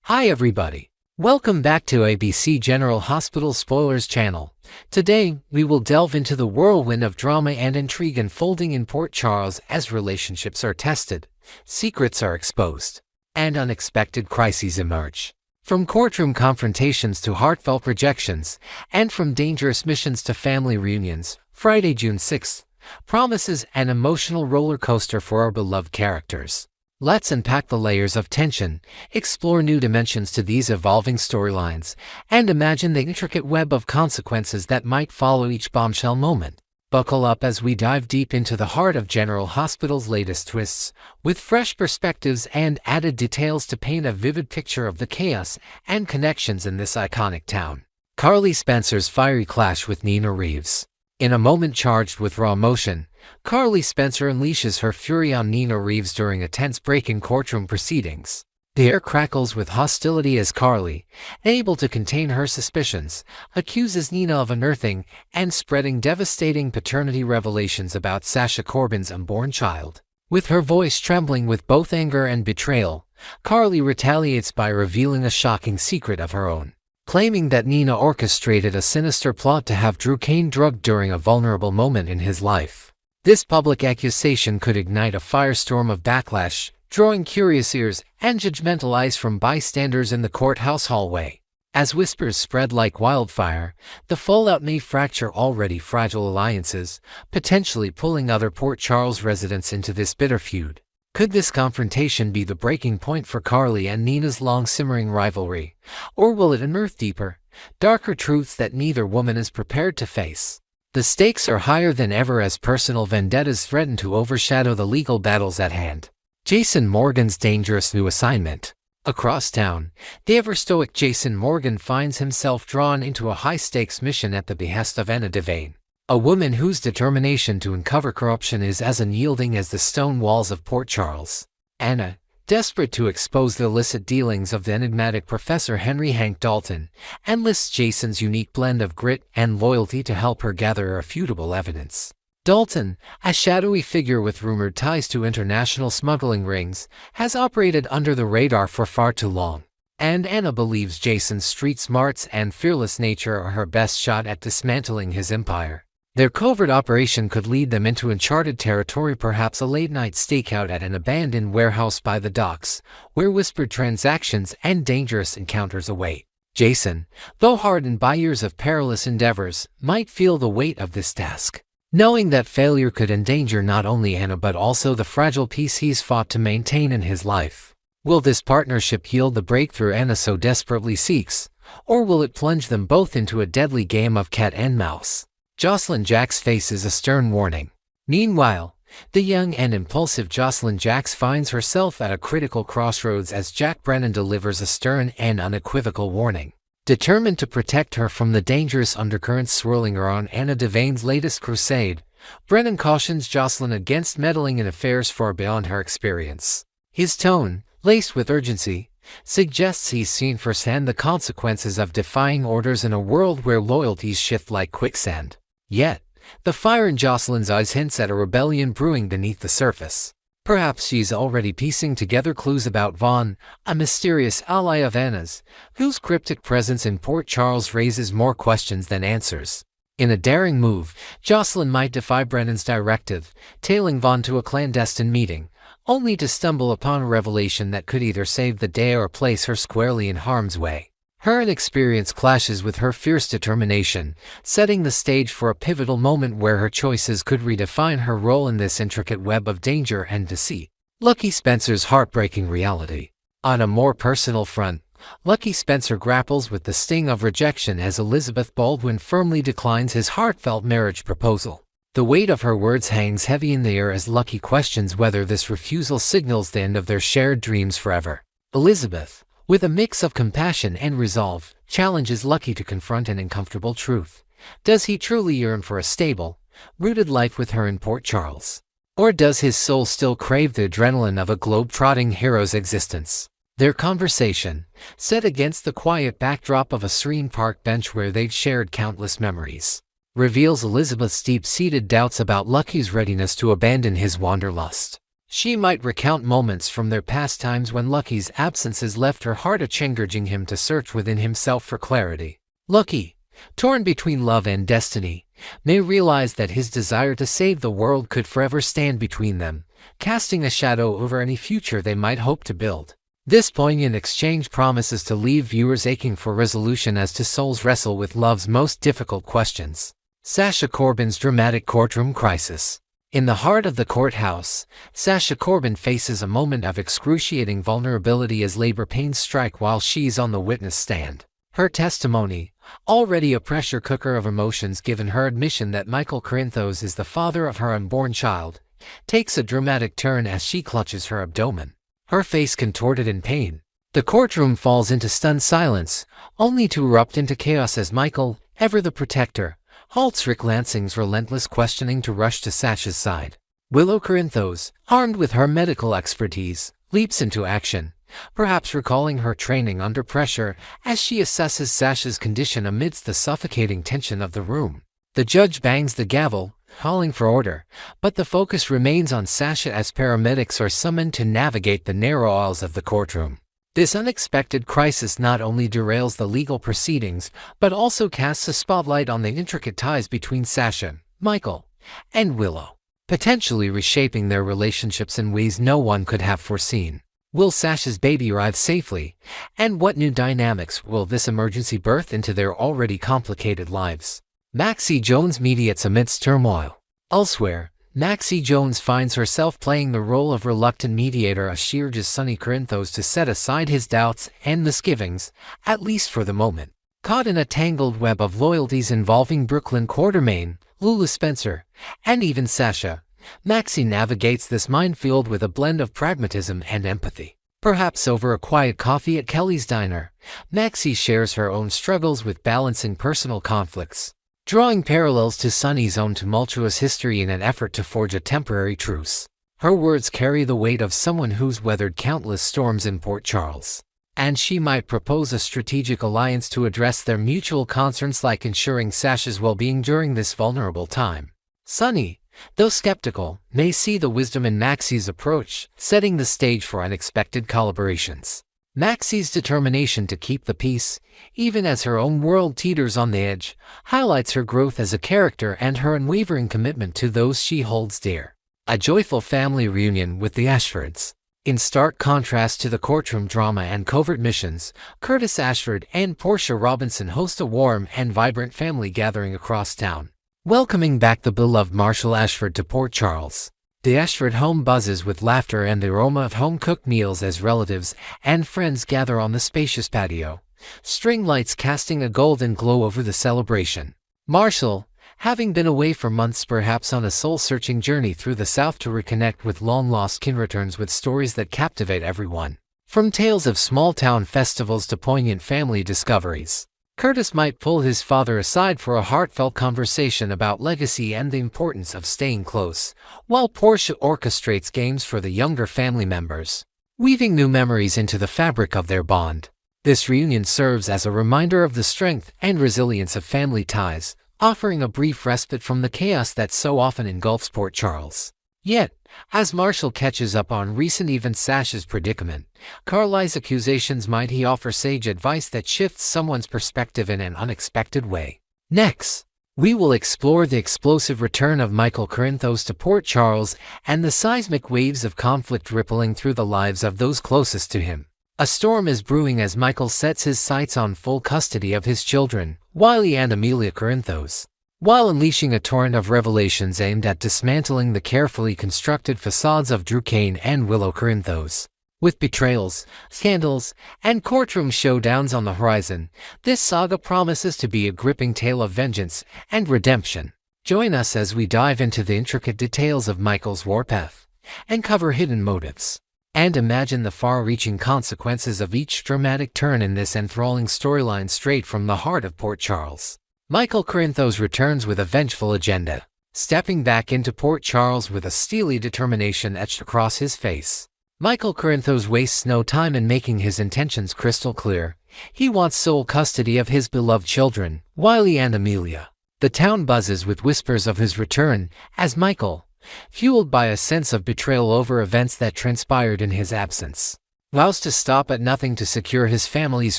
Hi everybody. Welcome back to ABC General Hospital Spoilers channel. Today, we will delve into the whirlwind of drama and intrigue unfolding in Port Charles as relationships are tested, secrets are exposed, and unexpected crises emerge. From courtroom confrontations to heartfelt rejections, and from dangerous missions to family reunions, Friday, June 6th, promises an emotional roller coaster for our beloved characters. Let's unpack the layers of tension, explore new dimensions to these evolving storylines, and imagine the intricate web of consequences that might follow each bombshell moment. Buckle up as we dive deep into the heart of General Hospital's latest twists, with fresh perspectives and added details to paint a vivid picture of the chaos and connections in this iconic town. Carly Spencer's fiery clash with Nina Reeves. In a moment charged with raw emotion, Carly Spencer unleashes her fury on Nina Reeves during a tense break in courtroom proceedings. The air crackles with hostility as Carly, able to contain her suspicions, accuses Nina of unearthing and spreading devastating paternity revelations about Sasha Corbin's unborn child. With her voice trembling with both anger and betrayal, Carly retaliates by revealing a shocking secret of her own, claiming that Nina orchestrated a sinister plot to have Drew Kane drugged during a vulnerable moment in his life. This public accusation could ignite a firestorm of backlash, drawing curious ears and judgmental eyes from bystanders in the courthouse hallway. As whispers spread like wildfire, the fallout may fracture already fragile alliances, potentially pulling other Port Charles residents into this bitter feud. Could this confrontation be the breaking point for Carly and Nina's long-simmering rivalry, or will it unearth deeper, darker truths that neither woman is prepared to face? The stakes are higher than ever as personal vendettas threaten to overshadow the legal battles at hand. Jason Morgan's dangerous new assignment. Across town, the ever-stoic Jason Morgan finds himself drawn into a high-stakes mission at the behest of Anna Devane, a woman whose determination to uncover corruption is as unyielding as the stone walls of Port Charles. Anna, desperate to expose the illicit dealings of the enigmatic Professor Henry Hank Dalton, enlists Jason's unique blend of grit and loyalty to help her gather irrefutable evidence. Dalton, a shadowy figure with rumored ties to international smuggling rings, has operated under the radar for far too long, and Anna believes Jason's street smarts and fearless nature are her best shot at dismantling his empire. Their covert operation could lead them into uncharted territory, perhaps a late-night stakeout at an abandoned warehouse by the docks, where whispered transactions and dangerous encounters await. Jason, though hardened by years of perilous endeavors, might feel the weight of this task, knowing that failure could endanger not only Anna but also the fragile peace he's fought to maintain in his life. Will this partnership yield the breakthrough Anna so desperately seeks, or will it plunge them both into a deadly game of cat and mouse? Josslyn Jax faces a stern warning. Meanwhile, the young and impulsive Josslyn Jax finds herself at a critical crossroads as Jack Brennan delivers a stern and unequivocal warning. Determined to protect her from the dangerous undercurrents swirling around Anna Devane's latest crusade, Brennan cautions Josslyn against meddling in affairs far beyond her experience. His tone, laced with urgency, suggests he's seen firsthand the consequences of defying orders in a world where loyalties shift like quicksand. Yet, the fire in Josslyn's eyes hints at a rebellion brewing beneath the surface. Perhaps she's already piecing together clues about Vaughn, a mysterious ally of Anna's, whose cryptic presence in Port Charles raises more questions than answers. In a daring move, Josslyn might defy Brennan's directive, tailing Vaughn to a clandestine meeting, only to stumble upon a revelation that could either save the day or place her squarely in harm's way. Her inexperience clashes with her fierce determination, setting the stage for a pivotal moment where her choices could redefine her role in this intricate web of danger and deceit. Lucky Spencer's heartbreaking reality. On a more personal front, Lucky Spencer grapples with the sting of rejection as Elizabeth Baldwin firmly declines his heartfelt marriage proposal. The weight of her words hangs heavy in the air as Lucky questions whether this refusal signals the end of their shared dreams forever. Elizabeth, with a mix of compassion and resolve, challenges Lucky to confront an uncomfortable truth. Does he truly yearn for a stable, rooted life with her in Port Charles? Or does his soul still crave the adrenaline of a globe-trotting hero's existence? Their conversation, set against the quiet backdrop of a serene park bench where they've shared countless memories, reveals Elizabeth's deep-seated doubts about Lucky's readiness to abandon his wanderlust. She might recount moments from their past times when Lucky's absences left her heart aching, urging him to search within himself for clarity. Lucky, torn between love and destiny, may realize that his desire to save the world could forever stand between them, casting a shadow over any future they might hope to build. This poignant exchange promises to leave viewers aching for resolution as two souls wrestle with love's most difficult questions. Sasha Corbin's dramatic courtroom crisis. In the heart of the courthouse, Sasha Corbin faces a moment of excruciating vulnerability as labor pains strike while she's on the witness stand. Her testimony, already a pressure cooker of emotions given her admission that Michael Corinthos is the father of her unborn child, takes a dramatic turn as she clutches her abdomen, her face contorted in pain. The courtroom falls into stunned silence, only to erupt into chaos as Michael, ever the protector, halts Rick Lansing's relentless questioning to rush to Sasha's side. Willow Corinthos, armed with her medical expertise, leaps into action, perhaps recalling her training under pressure as she assesses Sasha's condition amidst the suffocating tension of the room. The judge bangs the gavel, calling for order, but the focus remains on Sasha as paramedics are summoned to navigate the narrow aisles of the courtroom. This unexpected crisis not only derails the legal proceedings, but also casts a spotlight on the intricate ties between Sasha, Michael, and Willow, potentially reshaping their relationships in ways no one could have foreseen. Will Sasha's baby arrive safely? And what new dynamics will this emergency birth into their already complicated lives? Maxie Jones mediates amidst turmoil. Elsewhere, Maxie Jones finds herself playing the role of reluctant mediator as she urges Sonny Corinthos to set aside his doubts and misgivings, at least for the moment. Caught in a tangled web of loyalties involving Brooklyn Quartermain, Lula Spencer, and even Sasha, Maxie navigates this minefield with a blend of pragmatism and empathy. Perhaps over a quiet coffee at Kelly's Diner, Maxie shares her own struggles with balancing personal conflicts, drawing parallels to Sonny's own tumultuous history in an effort to forge a temporary truce. Her words carry the weight of someone who's weathered countless storms in Port Charles, and she might propose a strategic alliance to address their mutual concerns, like ensuring Sasha's well-being during this vulnerable time. Sonny, though skeptical, may see the wisdom in Maxie's approach, setting the stage for unexpected collaborations. Maxie's determination to keep the peace, even as her own world teeters on the edge, highlights her growth as a character and her unwavering commitment to those she holds dear. A joyful family reunion with the Ashfords. In stark contrast to the courtroom drama and covert missions, Curtis Ashford and Portia Robinson host a warm and vibrant family gathering across town, welcoming back the beloved Marshall Ashford to Port Charles. The Ashford home buzzes with laughter and the aroma of home-cooked meals as relatives and friends gather on the spacious patio, string lights casting a golden glow over the celebration. Marshall, having been away for months, perhaps on a soul-searching journey through the South to reconnect with long-lost kin, returns with stories that captivate everyone. From tales of small-town festivals to poignant family discoveries, Curtis might pull his father aside for a heartfelt conversation about legacy and the importance of staying close, while Portia orchestrates games for the younger family members, weaving new memories into the fabric of their bond. This reunion serves as a reminder of the strength and resilience of family ties, offering a brief respite from the chaos that so often engulfs Port Charles. Yet, as Marshall catches up on recent events, Sasha's predicament, Carly's accusations, might he offer sage advice that shifts someone's perspective in an unexpected way. Next, we will explore the explosive return of Michael Corinthos to Port Charles and the seismic waves of conflict rippling through the lives of those closest to him. A storm is brewing as Michael sets his sights on full custody of his children, Wiley and Amelia Corinthos, while unleashing a torrent of revelations aimed at dismantling the carefully constructed facades of Drew Kane and Willow Corinthos. With betrayals, scandals, and courtroom showdowns on the horizon, this saga promises to be a gripping tale of vengeance and redemption. Join us as we dive into the intricate details of Michael's warpath, uncover hidden motives, and imagine the far-reaching consequences of each dramatic turn in this enthralling storyline straight from the heart of Port Charles. Michael Corinthos returns with a vengeful agenda, stepping back into Port Charles with a steely determination etched across his face. Michael Corinthos wastes no time in making his intentions crystal clear. He wants sole custody of his beloved children, Wiley and Amelia. The town buzzes with whispers of his return, as Michael, fueled by a sense of betrayal over events that transpired in his absence. Vows to stop at nothing to secure his family's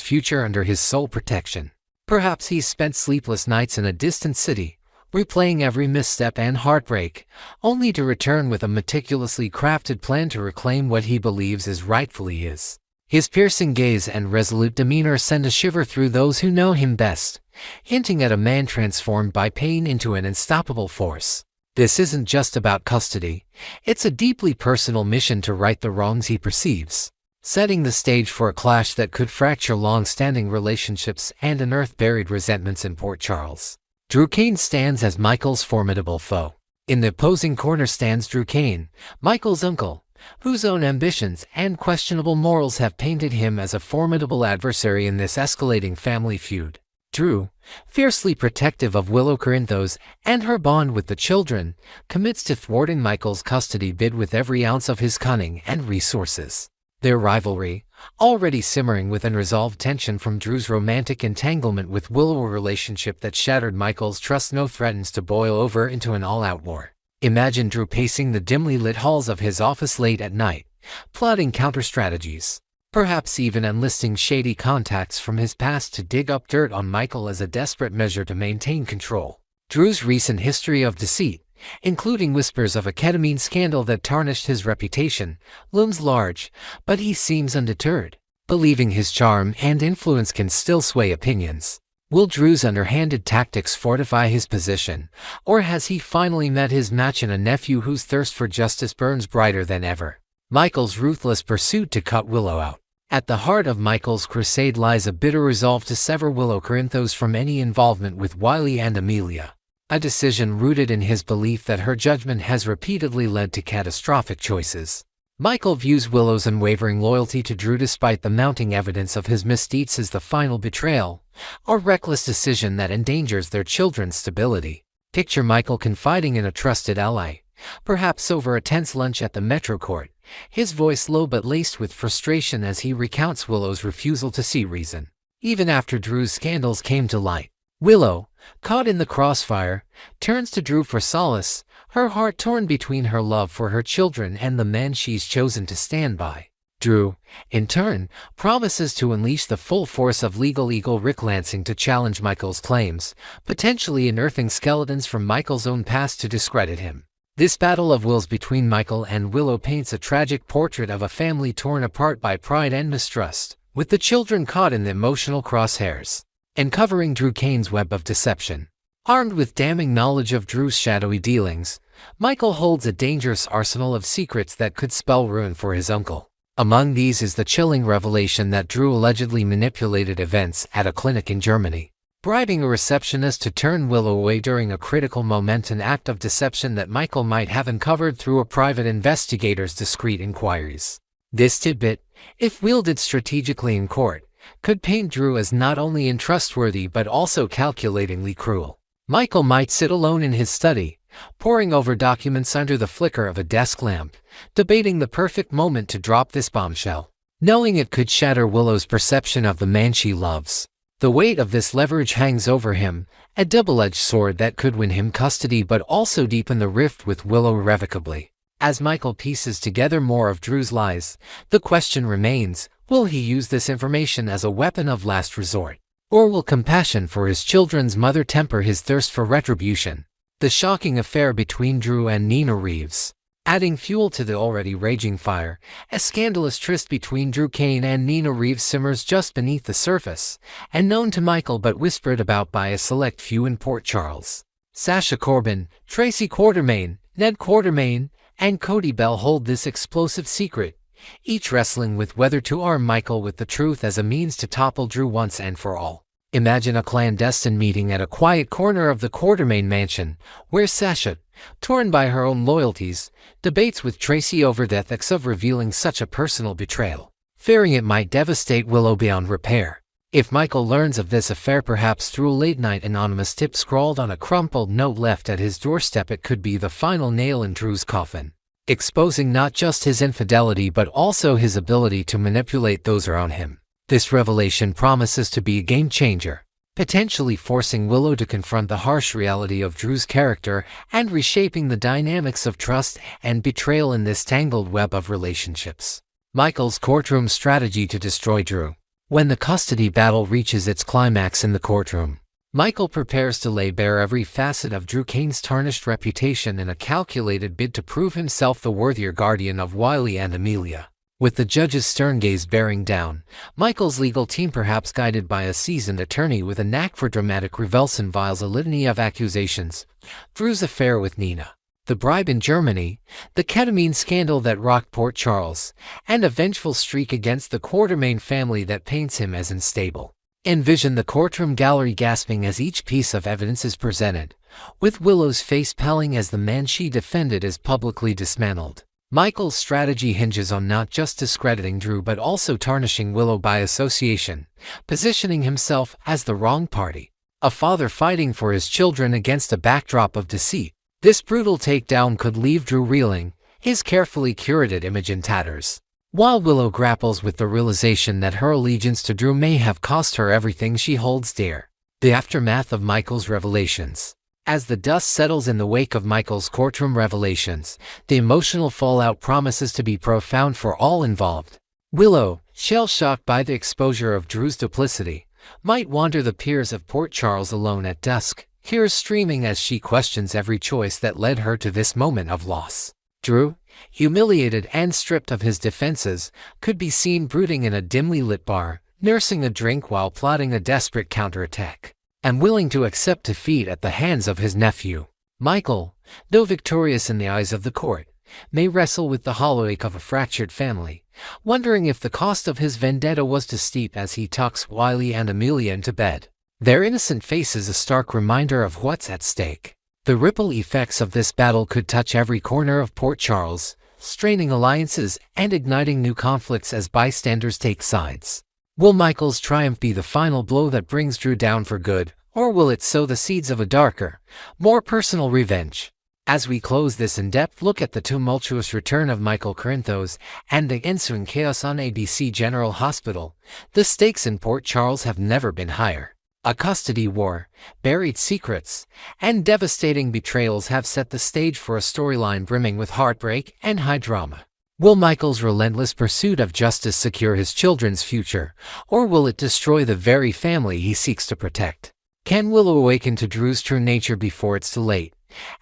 future under his sole protection. Perhaps he spent sleepless nights in a distant city, replaying every misstep and heartbreak, only to return with a meticulously crafted plan to reclaim what he believes is rightfully his. His piercing gaze and resolute demeanor send a shiver through those who know him best, hinting at a man transformed by pain into an unstoppable force. This isn't just about custody, it's a deeply personal mission to right the wrongs he perceives, setting the stage for a clash that could fracture long-standing relationships and unearth buried resentments in Port Charles. Drew Cain stands as Michael's formidable foe. In the opposing corner stands Drew Cain, Michael's uncle, whose own ambitions and questionable morals have painted him as a formidable adversary in this escalating family feud. Drew, fiercely protective of Willow Corinthos and her bond with the children, commits to thwarting Michael's custody bid with every ounce of his cunning and resources. Their rivalry, already simmering with unresolved tension from Drew's romantic entanglement with Willow, a relationship that shattered Michael's trust, now threatens to boil over into an all-out war. Imagine Drew pacing the dimly lit halls of his office late at night, plotting counter-strategies, perhaps even enlisting shady contacts from his past to dig up dirt on Michael as a desperate measure to maintain control. Drew's recent history of deceit, including whispers of a ketamine scandal that tarnished his reputation, looms large, but he seems undeterred, believing his charm and influence can still sway opinions. Will Drew's underhanded tactics fortify his position, or has he finally met his match in a nephew whose thirst for justice burns brighter than ever? Michael's ruthless pursuit to cut Willow out. At the heart of Michael's crusade lies a bitter resolve to sever Willow Corinthos from any involvement with Wiley and Amelia, a decision rooted in his belief that her judgment has repeatedly led to catastrophic choices. Michael views Willow's unwavering loyalty to Drew despite the mounting evidence of his misdeeds as the final betrayal, a reckless decision that endangers their children's stability. Picture Michael confiding in a trusted ally, perhaps over a tense lunch at the Metro Court, his voice low but laced with frustration as he recounts Willow's refusal to see reason, even after Drew's scandals came to light. Willow, caught in the crossfire, turns to Drew for solace, her heart torn between her love for her children and the man she's chosen to stand by. Drew, in turn, promises to unleash the full force of legal eagle Rick Lansing to challenge Michael's claims, potentially unearthing skeletons from Michael's own past to discredit him. This battle of wills between Michael and Willow paints a tragic portrait of a family torn apart by pride and mistrust, with the children caught in the emotional crosshairs, uncovering Drew Cain's web of deception. Armed with damning knowledge of Drew's shadowy dealings, Michael holds a dangerous arsenal of secrets that could spell ruin for his uncle. Among these is the chilling revelation that Drew allegedly manipulated events at a clinic in Germany, bribing a receptionist to turn Willow away during a critical moment, an act of deception that Michael might have uncovered through a private investigator's discreet inquiries. This tidbit, if wielded strategically in court, could paint Drew as not only untrustworthy but also calculatingly cruel. Michael might sit alone in his study, poring over documents under the flicker of a desk lamp, debating the perfect moment to drop this bombshell, knowing it could shatter Willow's perception of the man she loves. The weight of this leverage hangs over him, a double-edged sword that could win him custody but also deepen the rift with Willow irrevocably. As Michael pieces together more of Drew's lies, the question remains, will he use this information as a weapon of last resort? Or will compassion for his children's mother temper his thirst for retribution? The shocking affair between Drew and Nina Reeves, adding fuel to the already raging fire, a scandalous tryst between Drew Cain and Nina Reeves simmers just beneath the surface, and known to Michael but whispered about by a select few in Port Charles. Sasha Corbin, Tracy Quartermain, Ned Quartermain, and Cody Bell hold this explosive secret, each wrestling with whether to arm Michael with the truth as a means to topple Drew once and for all. Imagine a clandestine meeting at a quiet corner of the Quartermain mansion, where Sasha, torn by her own loyalties, debates with Tracy over the ethics of revealing such a personal betrayal, fearing it might devastate Willow beyond repair. If Michael learns of this affair, perhaps through a late-night anonymous tip scrawled on a crumpled note left at his doorstep, it could be the final nail in Drew's coffin, exposing not just his infidelity but also his ability to manipulate those around him. This revelation promises to be a game-changer, potentially forcing Willow to confront the harsh reality of Drew's character and reshaping the dynamics of trust and betrayal in this tangled web of relationships. Michael's courtroom strategy to destroy Drew. When the custody battle reaches its climax in the courtroom, Michael prepares to lay bare every facet of Drew Cain's tarnished reputation in a calculated bid to prove himself the worthier guardian of Wiley and Amelia. With the judge's stern gaze bearing down, Michael's legal team, perhaps guided by a seasoned attorney with a knack for dramatic reveals, unveils a litany of accusations: Drew's affair with Nina, the bribe in Germany, the ketamine scandal that rocked Port Charles, and a vengeful streak against the Quatermain family that paints him as unstable. Envision the courtroom gallery gasping as each piece of evidence is presented, with Willow's face paling as the man she defended is publicly dismantled. Michael's strategy hinges on not just discrediting Drew but also tarnishing Willow by association, positioning himself as the wrong party, a father fighting for his children against a backdrop of deceit. This brutal takedown could leave Drew reeling, his carefully curated image in tatters, while Willow grapples with the realization that her allegiance to Drew may have cost her everything she holds dear. The aftermath of Michael's revelations. As the dust settles in the wake of Michael's courtroom revelations, the emotional fallout promises to be profound for all involved. Willow, shell-shocked by the exposure of Drew's duplicity, might wander the piers of Port Charles alone at dusk, tears streaming as she questions every choice that led her to this moment of loss. Drew, humiliated and stripped of his defenses, could be seen brooding in a dimly lit bar, nursing a drink while plotting a desperate counterattack, and willing to accept defeat at the hands of his nephew. Michael, though victorious in the eyes of the court, may wrestle with the hollow ache of a fractured family, wondering if the cost of his vendetta was too steep as he tucks Wiley and Amelia into bed. Their innocent faces a stark reminder of what's at stake. The ripple effects of this battle could touch every corner of Port Charles, straining alliances and igniting new conflicts as bystanders take sides. Will Michael's triumph be the final blow that brings Drew down for good, or will it sow the seeds of a darker, more personal revenge? As we close this in-depth look at the tumultuous return of Michael Corinthos and the ensuing chaos on ABC General Hospital, the stakes in Port Charles have never been higher. A custody war, buried secrets, and devastating betrayals have set the stage for a storyline brimming with heartbreak and high drama. Will Michael's relentless pursuit of justice secure his children's future, or will it destroy the very family he seeks to protect? Can Willow awaken to Drew's true nature before it's too late?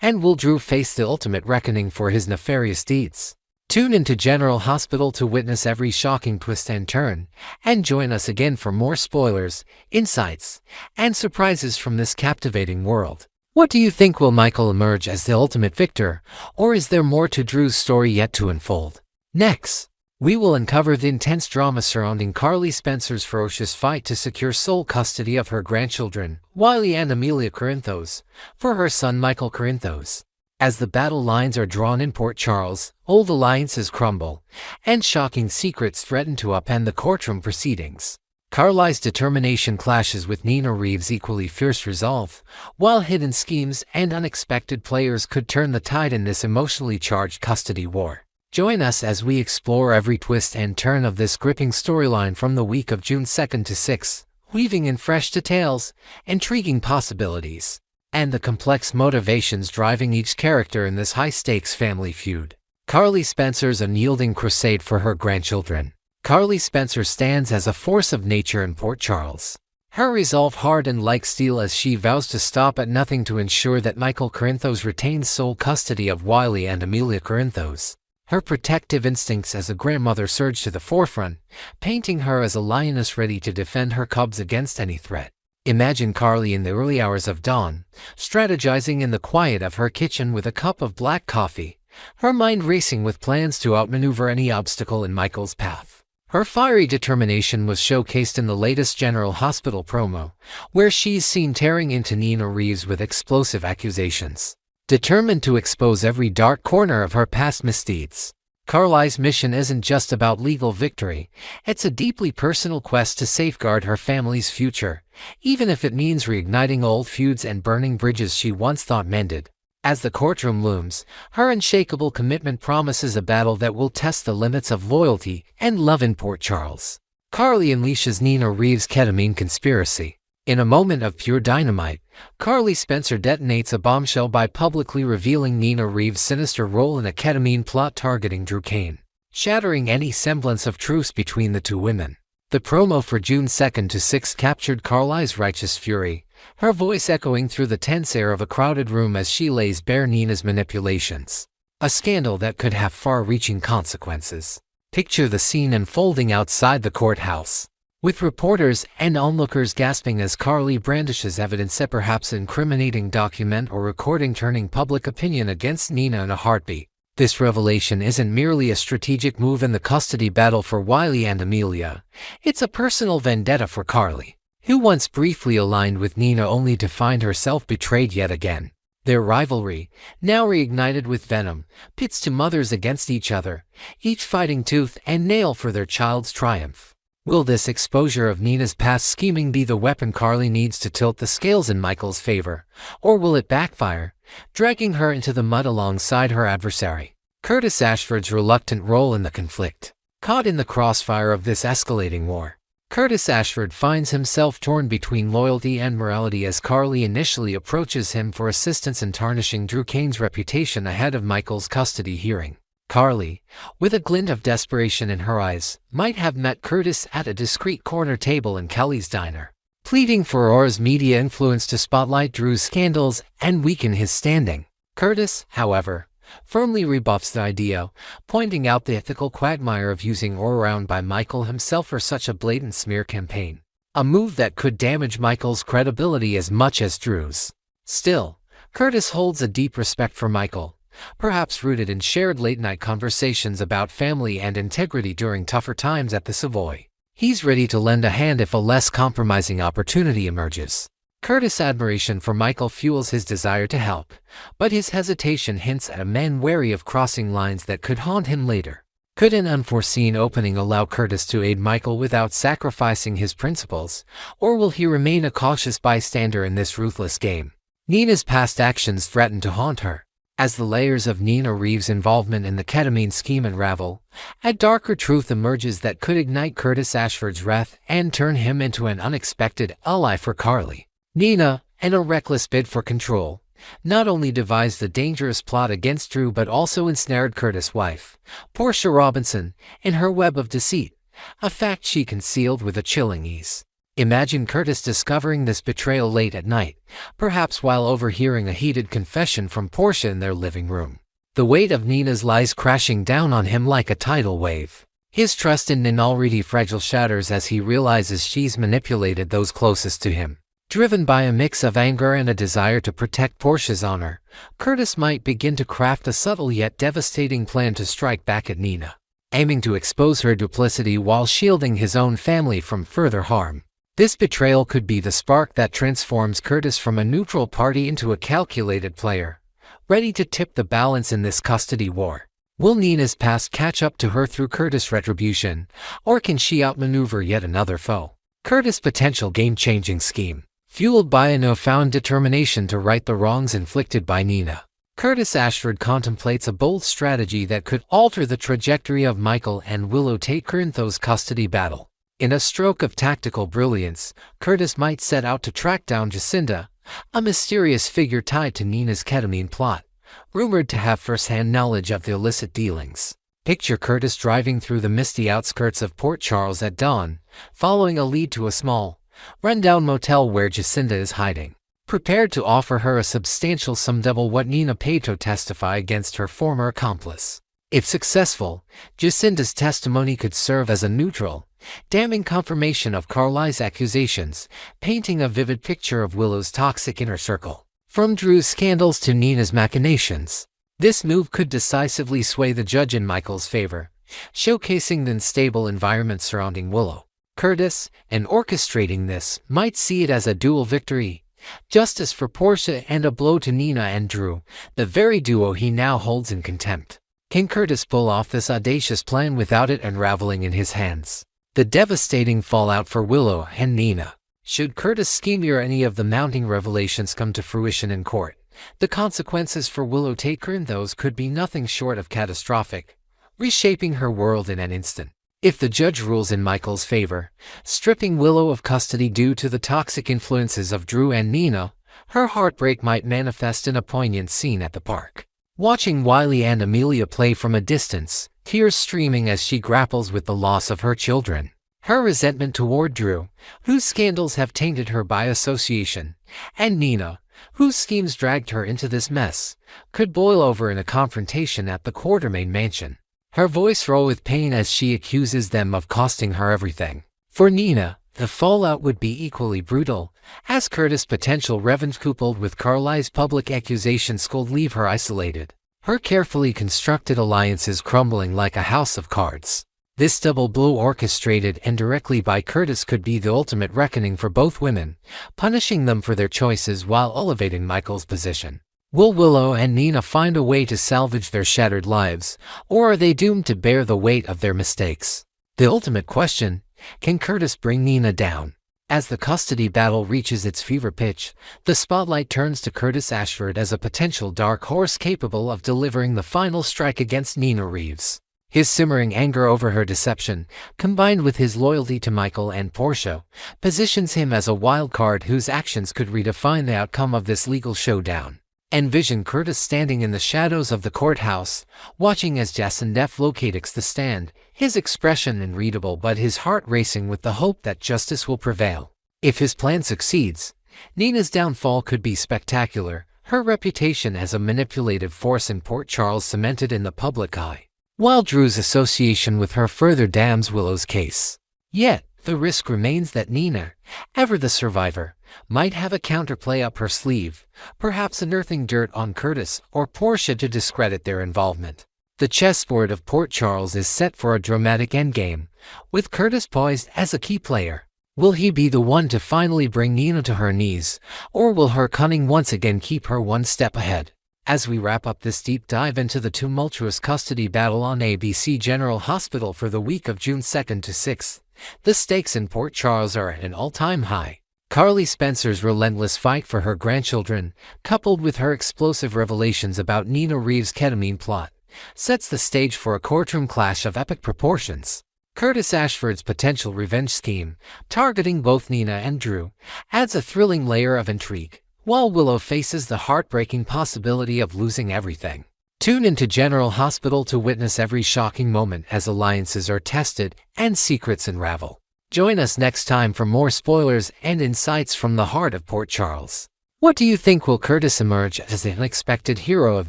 And will Drew face the ultimate reckoning for his nefarious deeds? Tune into General Hospital to witness every shocking twist and turn, and join us again for more spoilers, insights, and surprises from this captivating world. What do you think? Will Michael emerge as the ultimate victor, or is there more to Drew's story yet to unfold? Next, we will uncover the intense drama surrounding Carly Spencer's ferocious fight to secure sole custody of her grandchildren, Wiley and Amelia Corinthos, for her son Michael Corinthos. As the battle lines are drawn in Port Charles, old alliances crumble, and shocking secrets threaten to upend the courtroom proceedings. Carly's determination clashes with Nina Reeves' equally fierce resolve, while hidden schemes and unexpected players could turn the tide in this emotionally charged custody war. Join us as we explore every twist and turn of this gripping storyline from the week of June 2nd to 6th, weaving in fresh details, intriguing possibilities, and the complex motivations driving each character in this high-stakes family feud. Carly Spencer's unyielding crusade for her grandchildren. Carly Spencer stands as a force of nature in Port Charles, her resolve hardened like steel as she vows to stop at nothing to ensure that Michael Corinthos retains sole custody of Wiley and Amelia Corinthos. Her protective instincts as a grandmother surge to the forefront, painting her as a lioness ready to defend her cubs against any threat. Imagine Carly in the early hours of dawn, strategizing in the quiet of her kitchen with a cup of black coffee, her mind racing with plans to outmaneuver any obstacle in Michael's path. Her fiery determination was showcased in the latest General Hospital promo, where she's seen tearing into Nina Reeves with explosive accusations. Determined to expose every dark corner of her past misdeeds. Carly's mission isn't just about legal victory, it's a deeply personal quest to safeguard her family's future, even if it means reigniting old feuds and burning bridges she once thought mended. As the courtroom looms, her unshakable commitment promises a battle that will test the limits of loyalty and love in Port Charles. Carly unleashes Nina Reeves' ketamine conspiracy. In a moment of pure dynamite, Carly Spencer detonates a bombshell by publicly revealing Nina Reeves' sinister role in a ketamine plot targeting Drew Kane, shattering any semblance of truce between the two women. The promo for June 2nd to 6th captured Carly's righteous fury, her voice echoing through the tense air of a crowded room as she lays bare Nina's manipulations. A scandal that could have far-reaching consequences. Picture the scene unfolding outside the courthouse, with reporters and onlookers gasping as Carly brandishes evidence, a perhaps incriminating document or recording, turning public opinion against Nina in a heartbeat. This revelation isn't merely a strategic move in the custody battle for Wiley and Amelia. It's a personal vendetta for Carly, who once briefly aligned with Nina only to find herself betrayed yet again. Their rivalry, now reignited with venom, pits two mothers against each other, each fighting tooth and nail for their child's triumph. Will this exposure of Nina's past scheming be the weapon Carly needs to tilt the scales in Michael's favor, or will it backfire, dragging her into the mud alongside her adversary? Curtis Ashford's reluctant role in the conflict. Caught in the crossfire of this escalating war, Curtis Ashford finds himself torn between loyalty and morality as Carly initially approaches him for assistance in tarnishing Drew Kane's reputation ahead of Michael's custody hearing. Carly, with a glint of desperation in her eyes, might have met Curtis at a discreet corner table in Kelly's diner, pleading for Aura's media influence to spotlight Drew's scandals and weaken his standing. Curtis, however, firmly rebuffs the idea, pointing out the ethical quagmire of using Aura owned by Michael himself for such a blatant smear campaign, a move that could damage Michael's credibility as much as Drew's. Still, Curtis holds a deep respect for Michael, perhaps rooted in shared late-night conversations about family and integrity during tougher times at the Savoy. He's ready to lend a hand if a less compromising opportunity emerges. Curtis' admiration for Michael fuels his desire to help, but his hesitation hints at a man wary of crossing lines that could haunt him later. Could an unforeseen opening allow Curtis to aid Michael without sacrificing his principles, or will he remain a cautious bystander in this ruthless game? Nina's past actions threaten to haunt her. As the layers of Nina Reeves' involvement in the ketamine scheme unravel, a darker truth emerges that could ignite Curtis Ashford's wrath and turn him into an unexpected ally for Carly. Nina, in a reckless bid for control, not only devised the dangerous plot against Drew but also ensnared Curtis' wife, Portia Robinson, in her web of deceit, a fact she concealed with a chilling ease. Imagine Curtis discovering this betrayal late at night, perhaps while overhearing a heated confession from Portia in their living room. The weight of Nina's lies crashing down on him like a tidal wave. His trust in Nina already fragile shatters as he realizes she's manipulated those closest to him. Driven by a mix of anger and a desire to protect Portia's honor, Curtis might begin to craft a subtle yet devastating plan to strike back at Nina, aiming to expose her duplicity while shielding his own family from further harm. This betrayal could be the spark that transforms Curtis from a neutral party into a calculated player, ready to tip the balance in this custody war. Will Nina's past catch up to her through Curtis' retribution, or can she outmaneuver yet another foe? Curtis' potential game-changing scheme. Fueled by a newfound determination to right the wrongs inflicted by Nina, Curtis Ashford contemplates a bold strategy that could alter the trajectory of Michael and Willow Tate-Corinthos' custody battle. In a stroke of tactical brilliance, Curtis might set out to track down Jacinda, a mysterious figure tied to Nina's ketamine plot, rumored to have first-hand knowledge of the illicit dealings. Picture Curtis driving through the misty outskirts of Port Charles at dawn, following a lead to a small, run-down motel where Jacinda is hiding, prepared to offer her a substantial sum, double what Nina paid to testify against her former accomplice. If successful, Jacinda's testimony could serve as a neutral, damning confirmation of Carly's accusations, painting a vivid picture of Willow's toxic inner circle. From Drew's scandals to Nina's machinations, this move could decisively sway the judge in Michael's favor, showcasing the unstable environment surrounding Willow. Curtis, in orchestrating this, might see it as a dual victory, justice for Portia and a blow to Nina and Drew, the very duo he now holds in contempt. Can Curtis pull off this audacious plan without it unraveling in his hands? The devastating fallout for Willow and Nina. Should Curtis' scheme or any of the mounting revelations come to fruition in court, the consequences for Willow Tate-Corinthos could be nothing short of catastrophic, reshaping her world in an instant. If the judge rules in Michael's favor, stripping Willow of custody due to the toxic influences of Drew and Nina, her heartbreak might manifest in a poignant scene at the park. Watching Wiley and Amelia play from a distance, tears streaming as she grapples with the loss of her children. Her resentment toward Drew, whose scandals have tainted her by association, and Nina, whose schemes dragged her into this mess, could boil over in a confrontation at the Courtroom mansion. Her voice rolls with pain as she accuses them of costing her everything. For Nina, the fallout would be equally brutal, as Curtis' potential revenge coupled with Carly's public accusations could leave her isolated, her carefully constructed alliances crumbling like a house of cards. This double blow, orchestrated indirectly by Curtis, could be the ultimate reckoning for both women, punishing them for their choices while elevating Michael's position. Will Willow and Nina find a way to salvage their shattered lives, or are they doomed to bear the weight of their mistakes? The ultimate question: can Curtis bring Nina down? As the custody battle reaches its fever pitch, the spotlight turns to Curtis Ashford as a potential dark horse capable of delivering the final strike against Nina Reeves. His simmering anger over her deception, combined with his loyalty to Michael and Portia, positions him as a wild card whose actions could redefine the outcome of this legal showdown. Envision Curtis standing in the shadows of the courthouse, watching as Josslyn locates the stand, his expression unreadable but his heart racing with the hope that justice will prevail. If his plan succeeds, Nina's downfall could be spectacular, her reputation as a manipulative force in Port Charles cemented in the public eye, while Drew's association with her further damns Willow's case. Yet, the risk remains that Nina, ever the survivor, might have a counterplay up her sleeve, perhaps unearthing dirt on Curtis or Portia to discredit their involvement. The chessboard of Port Charles is set for a dramatic endgame, with Curtis poised as a key player. Will he be the one to finally bring Nina to her knees, or will her cunning once again keep her one step ahead? As we wrap up this deep dive into the tumultuous custody battle on ABC General Hospital for the week of June 2nd to 6th, the stakes in Port Charles are at an all-time high. Carly Spencer's relentless fight for her grandchildren, coupled with her explosive revelations about Nina Reeves' ketamine plot, sets the stage for a courtroom clash of epic proportions. Curtis Ashford's potential revenge scheme, targeting both Nina and Drew, adds a thrilling layer of intrigue, while Willow faces the heartbreaking possibility of losing everything. Tune into General Hospital to witness every shocking moment as alliances are tested and secrets unravel. Join us next time for more spoilers and insights from the heart of Port Charles. What do you think? Will Curtis emerge as the unexpected hero of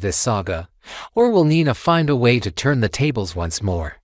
this saga, or will Nina find a way to turn the tables once more?